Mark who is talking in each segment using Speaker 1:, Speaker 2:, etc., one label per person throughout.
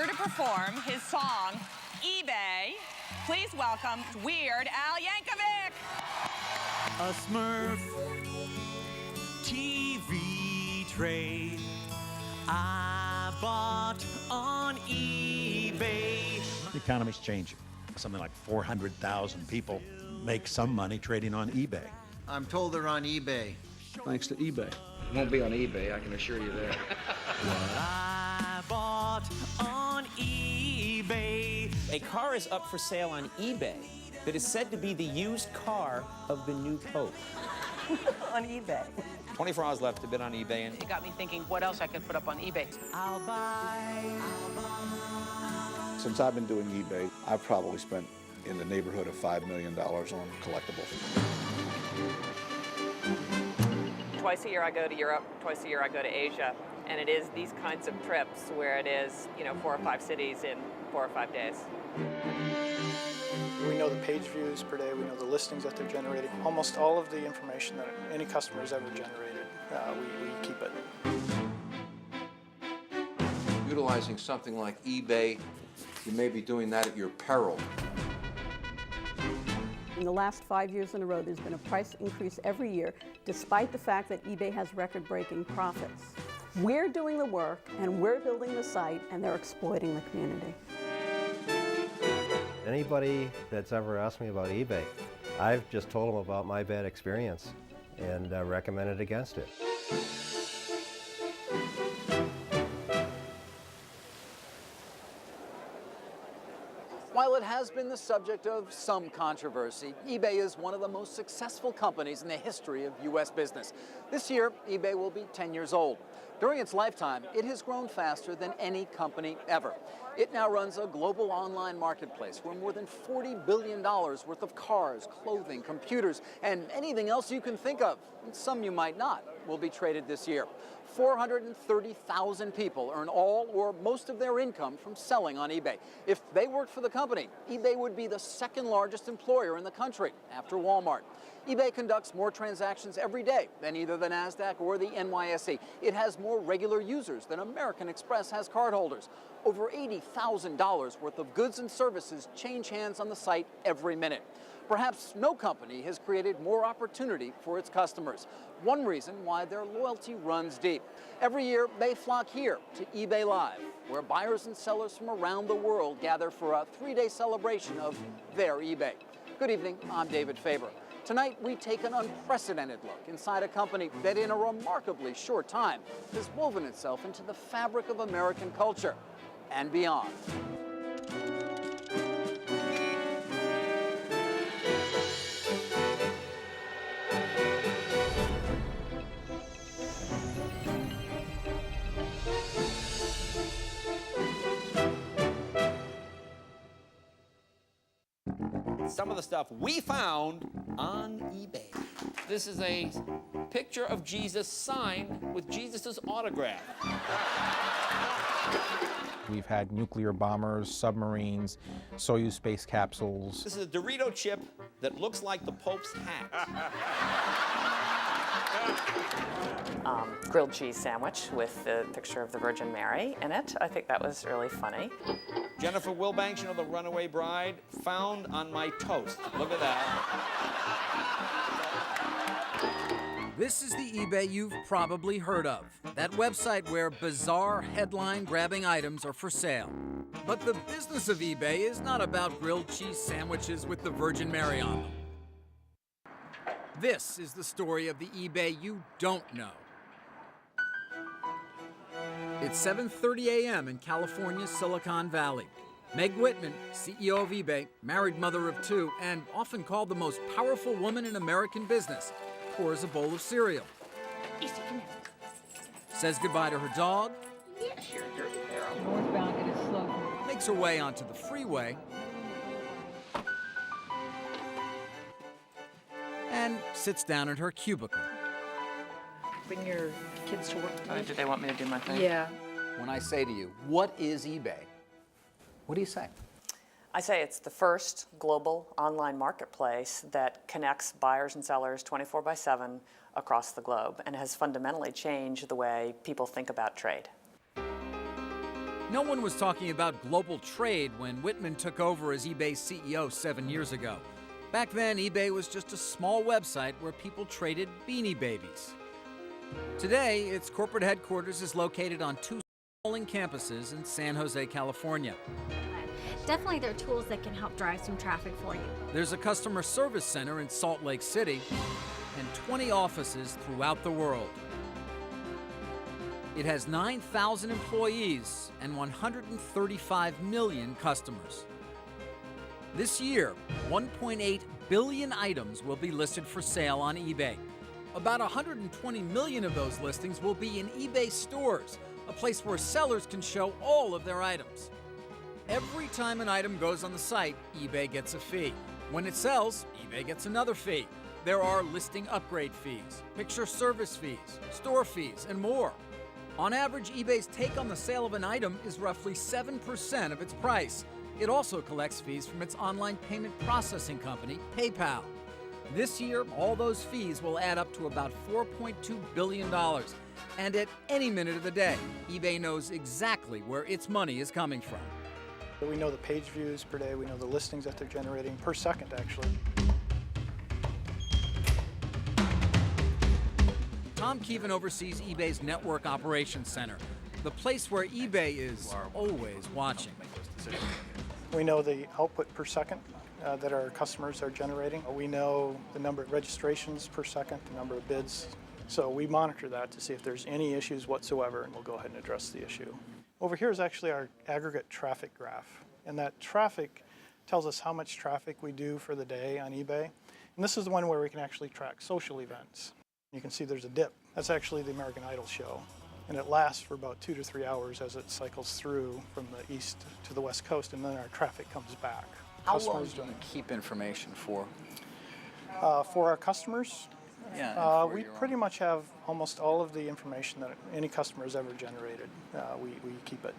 Speaker 1: here to perform his song, eBay. Please welcome Weird Al Yankovic.
Speaker 2: A Smurf TV tray I bought on eBay.
Speaker 3: The economy's changing. Something like 400,000 people make some money trading on eBay.
Speaker 4: I'm told they're on eBay.
Speaker 5: Thanks to eBay.
Speaker 6: It won't be on eBay, I can assure you that.
Speaker 2: What I bought on eBay.
Speaker 7: A car is up for sale on eBay that is said to be the used car of the new Pope.
Speaker 8: On eBay.
Speaker 7: 24 hours left to bid on eBay, and
Speaker 8: It got me thinking what else I could put up on eBay.
Speaker 2: I'll buy.
Speaker 5: Since I've been doing eBay, I've probably spent in the neighborhood of $5 million on collectibles.
Speaker 8: Twice a year I go to Europe, twice a year I go to Asia, and it is these kinds of trips where it is, 4 or 5 cities in 4 or 5 days.
Speaker 9: We know the page views per day, we know the listings that they're generating. Almost all of the information that any customer has ever generated, we keep it.
Speaker 6: Utilizing something like eBay, you may be doing that at your peril.
Speaker 10: In the last 5 years in a row, there's been a price increase every year, despite the fact that eBay has record-breaking profits. We're doing the work, and we're building the site, and they're exploiting the community.
Speaker 11: Anybody that's ever asked me about eBay, I've just told them about my bad experience and recommended against it.
Speaker 12: While it has been the subject of some controversy, eBay is one of the most successful companies in the history of U.S. business. This year, eBay will be 10 years old. During its lifetime, it has grown faster than any company ever. It now runs a global online marketplace where more than $40 billion worth of cars, clothing, computers, and anything else you can think of, and some you might not, will be traded this year. 430,000 people earn all or most of their income from selling on eBay. If they worked for the company, eBay would be the second largest employer in the country after Walmart. eBay conducts more transactions every day than either the NASDAQ or the NYSE. It has more regular users than American Express has cardholders. Over $80,000 worth of goods and services change hands on the site every minute. Perhaps no company has created more opportunity for its customers. One reason why their loyalty runs deep. Every year, they flock here to eBay Live, where buyers and sellers from around the world gather for a 3-day celebration of their eBay. Good evening, I'm David Faber. Tonight, we take an unprecedented look inside a company that in a remarkably short time has woven itself into the fabric of American culture and beyond.
Speaker 7: some of the stuff we found on eBay. This is a picture of Jesus signed with Jesus' autograph.
Speaker 13: We've had nuclear bombers, submarines, Soyuz space capsules.
Speaker 7: This is a Dorito chip that looks like the Pope's hat.
Speaker 8: Grilled cheese sandwich with the picture of the Virgin Mary in it. I think that was really funny.
Speaker 7: Jennifer Wilbanks, you know, the runaway bride, found on my toast. Look at that.
Speaker 14: This is the eBay you've probably heard of. That website where bizarre headline-grabbing items are for sale. But the business of eBay is not about grilled cheese sandwiches with the Virgin Mary on them. This is the story of the eBay you don't know. It's 7:30 a.m. in California's Silicon Valley. Meg Whitman, CEO of eBay, married mother of two, and often called the most powerful woman in American business, pours a bowl of cereal.
Speaker 1: Easy, come here.
Speaker 14: Says goodbye to her dog.
Speaker 1: Yes, you're there.
Speaker 10: Northbound, it is slow.
Speaker 14: Makes her way onto the freeway. And sits down at her cubicle.
Speaker 8: Bring your kids to work today. Do they want me to do my thing?
Speaker 10: Yeah.
Speaker 12: When I say to you, what is eBay? What do you say?
Speaker 8: I say it's the first global online marketplace that connects buyers and sellers 24/7 across the globe and has fundamentally changed the way people think about trade.
Speaker 14: No one was talking about global trade when Whitman took over as eBay's CEO 7 years ago. Back then, eBay was just a small website where people traded Beanie Babies. Today, its corporate headquarters is located on 2 sprawling campuses in San Jose, California.
Speaker 15: Definitely there are tools that can help drive some traffic for you.
Speaker 14: There's a customer service center in Salt Lake City and 20 offices throughout the world. It has 9,000 employees and 135 million customers. This year, 1.8 billion items will be listed for sale on eBay. About 120 million of those listings will be in eBay stores, a place where sellers can show all of their items. Every time an item goes on the site, eBay gets a fee. When it sells, eBay gets another fee. There are listing upgrade fees, picture service fees, store fees, and more. On average, eBay's take on the sale of an item is roughly 7% of its price. It also collects fees from its online payment processing company, PayPal. This year, all those fees will add up to about $4.2 billion. And at any minute of the day, eBay knows exactly where its money is coming from.
Speaker 9: We know the page views per day, we know the listings that they're generating per second, actually.
Speaker 14: Tom Keevan oversees eBay's Network Operations Center, the place where eBay is always watching.
Speaker 9: We know the output per second that our customers are generating. We know the number of registrations per second, the number of bids. So we monitor that to see if there's any issues whatsoever, and we'll go ahead and address the issue. Over here is actually our aggregate traffic graph, and that traffic tells us how much traffic we do for the day on eBay. And this is the one where we can actually track social events. You can see there's a dip. That's actually the American Idol show, and it lasts for about 2 to 3 hours as it cycles through from the east to the west coast, and then our traffic comes back.
Speaker 12: How long do you keep information for?
Speaker 9: For our customers,
Speaker 12: Yeah,
Speaker 9: we pretty much have almost all of the information that any customer has ever generated. We keep it.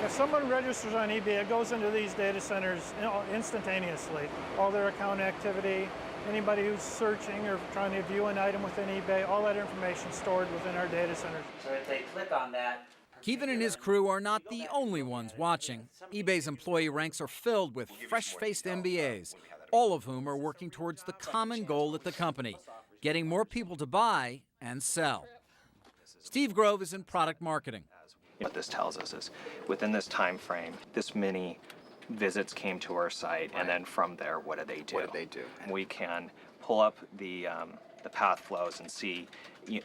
Speaker 16: If someone registers on eBay, it goes into these data centers instantaneously. All their account activity, anybody who's searching or trying to view an item within eBay, all that information stored within our data centers.
Speaker 2: So if they click on that,
Speaker 14: Keevan and his crew are not the only ones watching. eBay's employee ranks are filled with fresh-faced MBAs, all of whom are working towards the common goal at the company, getting more people to buy and sell. Steve Grove is in product marketing.
Speaker 17: What this tells us is within this time frame, this many visits came to our site, and then from there, what did they do?
Speaker 12: What did they do?
Speaker 17: We can pull up the path flows and see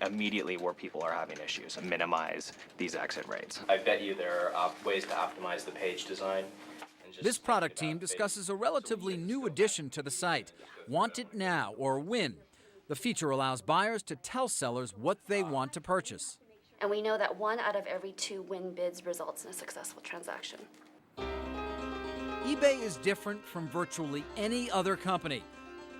Speaker 17: immediately where people are having issues and minimize these exit rates.
Speaker 18: I bet you there are ways to optimize the page design.
Speaker 14: This product team discusses a relatively new addition to the site, Want It Now or Win. The feature allows buyers to tell sellers what they want to purchase.
Speaker 15: And we know that 1 out of every 2 win bids results in a successful transaction.
Speaker 14: eBay is different from virtually any other company.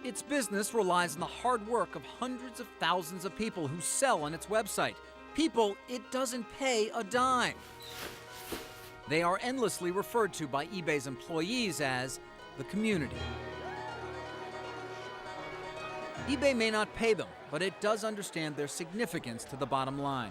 Speaker 14: Its business relies on the hard work of hundreds of thousands of people who sell on its website. People it doesn't pay a dime. They are endlessly referred to by eBay's employees as the community. eBay may not pay them, but it does understand their significance to the bottom line.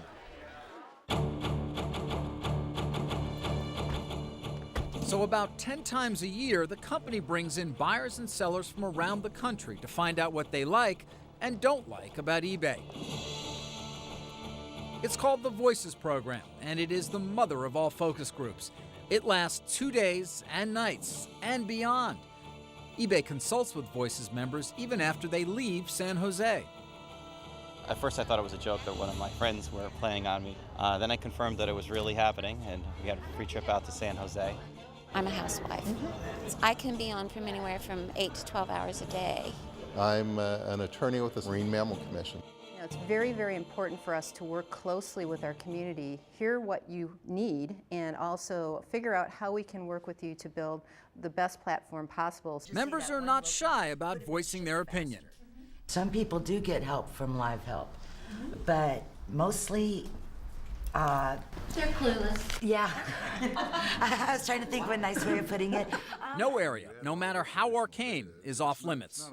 Speaker 14: So about 10 times a year, the company brings in buyers and sellers from around the country to find out what they like and don't like about eBay. It's called the Voices program, and it is the mother of all focus groups. It lasts 2 days and nights and beyond. eBay consults with Voices members even after they leave San Jose.
Speaker 19: At first I thought it was a joke that one of my friends were playing on me. Then I confirmed that it was really happening, and we had a free trip out to San Jose.
Speaker 20: I'm a housewife. I can be on from anywhere from 8 to 12 hours a day.
Speaker 21: I'm an attorney with the Marine Mammal Commission.
Speaker 22: You know, it's very, very important for us to work closely with our community, hear what you need, and also figure out how we can work with you to build the best platform possible.
Speaker 14: Members are not shy about voicing their opinion.
Speaker 23: Some people do get help from Live Help, but mostly
Speaker 15: they're clueless.
Speaker 23: Yeah. I was trying to think of a nice way of putting it.
Speaker 14: No area, no matter how arcane, is off limits.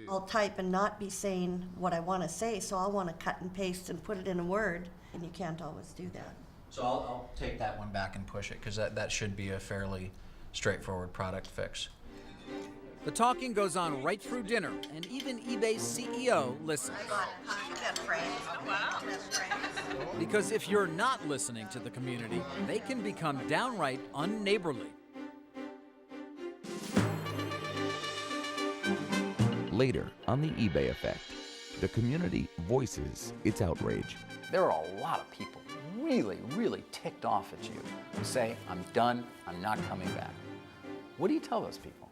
Speaker 24: I'll type and not be saying what I want to say, so I'll want to cut and paste and put it in a word, and you can't always do that.
Speaker 3: So I'll take that one back and push it, because that should be a fairly straightforward product fix.
Speaker 14: The talking goes on right through dinner, and even eBay's CEO listens. Because if you're not listening to the community, they can become downright unneighborly.
Speaker 4: Later on The eBay Effect, the community voices its outrage.
Speaker 12: There are a lot of people really, really ticked off at you who say, I'm done, I'm not coming back. What do you tell those people?